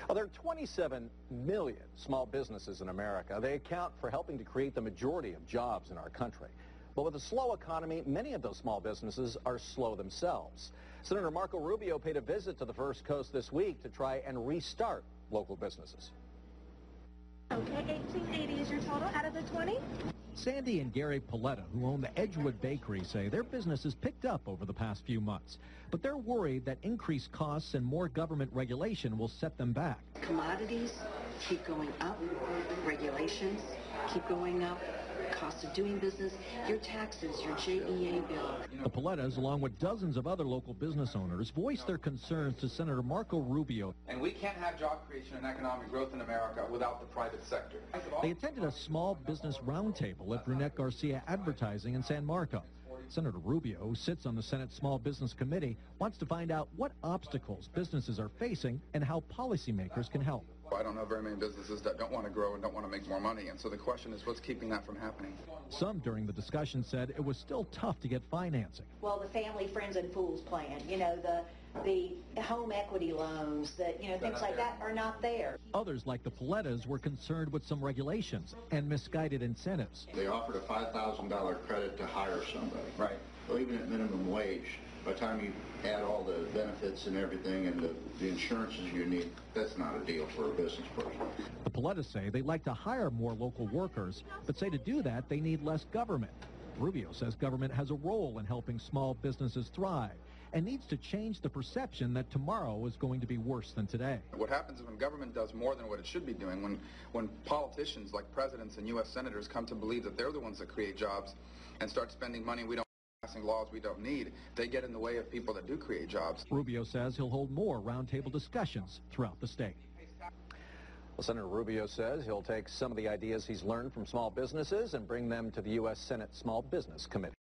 Well, there are 27 million small businesses in America. They account for helping to create the majority of jobs in our country. But with a slow economy, many of those small businesses are slow themselves. Senator Marco Rubio paid a visit to the First Coast this week to try and restart local businesses. Okay, 1880 is your total out of the 20? Sandy and Gary POLLETTA, who own the EDGEWOOD bakery, say their business has picked up over the past few months. But they're worried that increased costs and more government regulation will set them back. Commodities keep going up, regulations keep going up, cost of doing business, your taxes, your JEA bill. The POLLETTAs, along with dozens of other local business owners, voiced their concerns to Senator Marco Rubio. And we can't have job creation and economic growth in America without the private sector. They attended a small business roundtable at Brunette Garcia Advertising in San Marco. Senator Rubio, who sits on the Senate Small Business Committee, wants to find out what obstacles businesses are facing and how policymakers can help. I don't know very many businesses that don't want to grow and don't want to make more money, and so the question is, what's keeping that from happening? Some during the discussion said it was still tough to get financing. Well, the family, friends, and fools plan, you know, the home equity loans, things like that are not there. Others, like the POLLETTAs, were concerned with some regulations and misguided incentives. They offered a $5,000 credit to hire somebody. Right. Well, even at minimum wage, by the time you add all the benefits and everything and the insurances you need, that's not a deal for a business person. The POLLETTAs say they'd like to hire more local workers, but say to do that they need less government. Rubio says government has a role in helping small businesses thrive and needs to change the perception that tomorrow is going to be worse than today. What happens is when government does more than what it should be doing, when politicians like presidents and U.S. senators come to believe that they're the ones that create jobs and start spending money we don't, passing laws we don't need, they get in the way of people that do create jobs. Rubio says he'll hold more roundtable discussions throughout the state. Well, Senator Rubio says he'll take some of the ideas he's learned from small businesses and bring them to the U.S. Senate Small Business Committee.